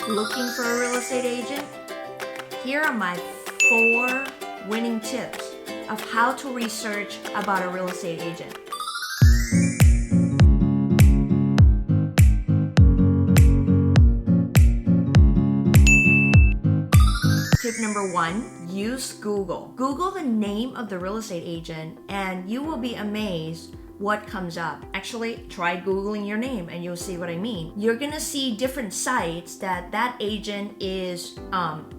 Looking for a real estate agent? Here are my 4 winning tips of how to research about a real estate agent. Tip number 1, use Google. Google the name of the real estate agent and you will be amazed what comes up. Actually, try Googling your name and you'll see what I mean. You're gonna see different sites that agent is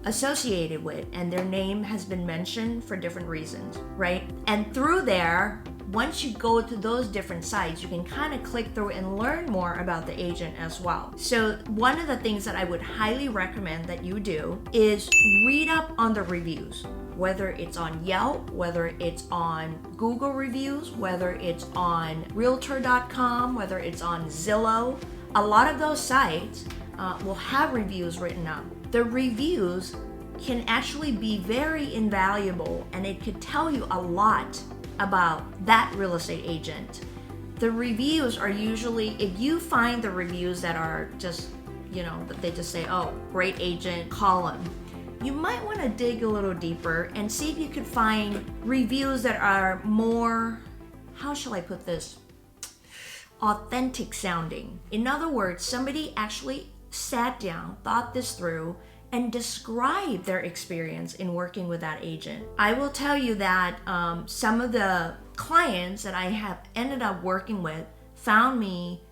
associated with, and their name has been mentioned for different reasons, right? And through there, once you go to those different sites, you can kind of click through and learn more about the agent as well. So one of the things that I would highly recommend that you do is read up on the reviews, whether it's on Yelp, whether it's on Google reviews, whether it's on Realtor.com, whether it's on Zillow. A lot of those sites will have reviews written up. The reviews can actually be very invaluable, and it could tell you a lot about that real estate agent. The reviews are usually, if you find the reviews that are just, they just say, oh, great agent, call him. You might want to dig a little deeper and see if you could find reviews that are more, how shall I put this, authentic sounding. In other words, somebody actually sat down, thought this through, and describe their experience in working with that agent. I will tell you that some of the clients that I have ended up working with found me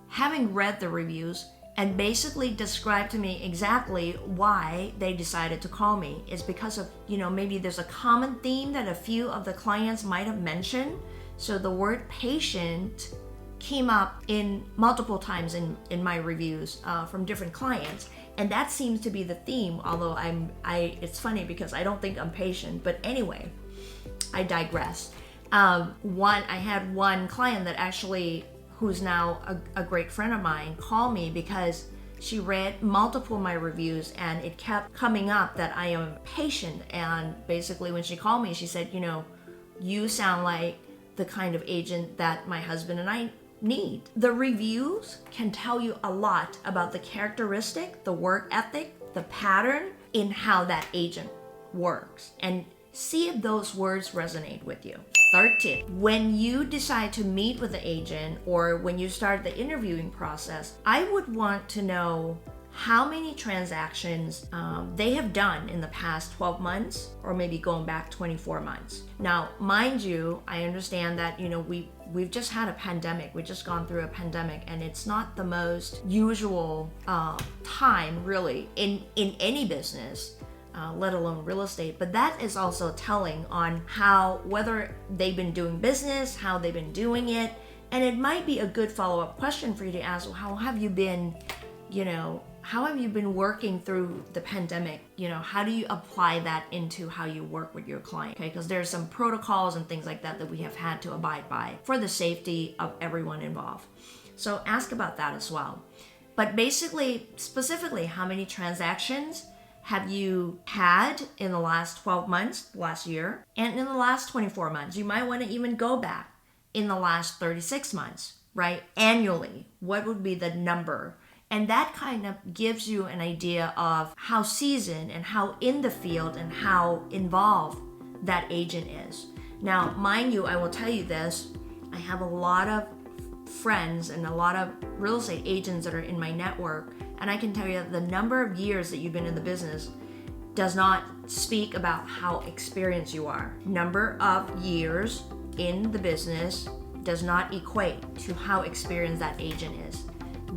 having read the reviews and basically described to me exactly why they decided to call me. It's because of, maybe there's a common theme that a few of the clients might have mentioned. So the word patient came up in multiple times in my reviews from different clients. And that seems to be the theme, although it's funny because I don't think I'm patient, but anyway, I digress. I had one client that actually, who's now a great friend of mine, call me because she read multiple of my reviews and it kept coming up that I am patient. And basically when she called me, she said, you sound like the kind of agent that my husband and I need. The reviews can tell you a lot about the characteristic, the work ethic, the pattern in how that agent works, and see if those words resonate with you. Third tip, when you decide to meet with the agent or when you start the interviewing process, I would want to know how many transactions they have done in the past 12 months or maybe going back 24 months. Now, mind you, I understand that, we've just had a pandemic. We've just gone through a pandemic, and it's not the most usual time really in any business, let alone real estate. But that is also telling on whether they've been doing business, how they've been doing it. And it might be a good follow-up question for you to ask, well, how have you been working through the pandemic? How do you apply that into how you work with your client? Okay, because there's some protocols and things like that we have had to abide by for the safety of everyone involved. So ask about that as well. But basically, specifically, how many transactions have you had in the last 12 months, last year, and in the last 24 months? You might want to even go back in the last 36 months, right? Annually, what would be the number? And that kind of gives you an idea of how seasoned and how in the field and how involved that agent is. Now, mind you, I will tell you this, I have a lot of friends and a lot of real estate agents that are in my network, and I can tell you that the number of years that you've been in the business does not speak about how experienced you are. Number of years in the business does not equate to how experienced that agent is.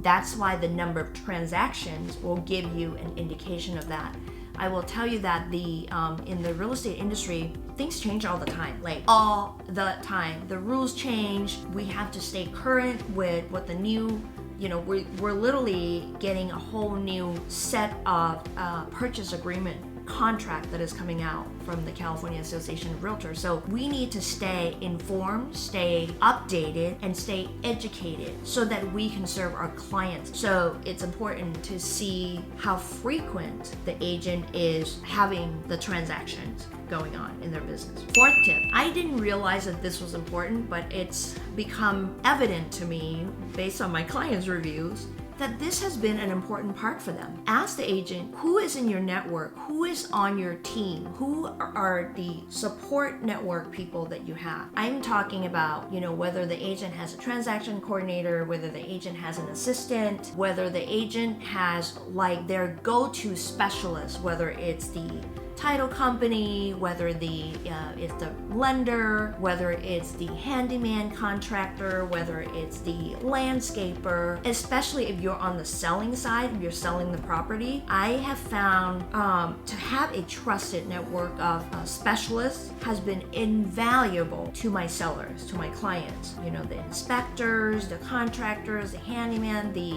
That's why the number of transactions will give you an indication of that. I will tell you that in the real estate industry, things change all the time, like all the time. The rules change. We have to stay current with what the new, we're literally getting a whole new set of purchase agreement contract that is coming out from the California Association of Realtors. So we need to stay informed, stay updated, and stay educated so that we can serve our clients. So it's important to see how frequent the agent is having the transactions going on in their business. Fourth tip, I didn't realize that this was important, but it's become evident to me based on my clients' reviews, that this has been an important part for them. Ask the agent who is in your network, who is on your team, who are the support network people that you have. I'm talking about, whether the agent has a transaction coordinator, whether the agent has an assistant, whether the agent has like their go-to specialist, whether it's the title company, whether it's the lender, whether it's the handyman contractor, whether it's the landscaper, especially if you're on the selling side, if you're selling the property. I have found to have a trusted network of specialists has been invaluable to my sellers, to my clients. The inspectors, the contractors, the handyman, the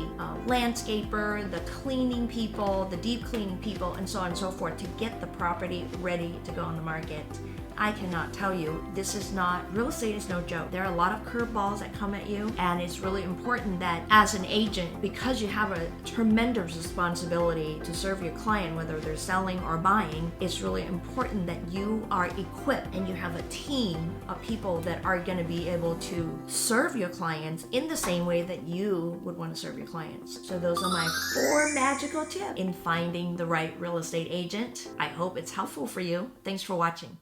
landscaper, the cleaning people, the deep cleaning people, and so on and so forth, to get the property ready to go on the market. I cannot tell you, real estate is no joke. There are a lot of curveballs that come at you, and it's really important that as an agent, because you have a tremendous responsibility to serve your client, whether they're selling or buying, it's really important that you are equipped and you have a team of people that are going to be able to serve your clients in the same way that you would want to serve your clients. So those are my 4 magical tips in finding the right real estate agent. I hope it's helpful for you. Thanks for watching.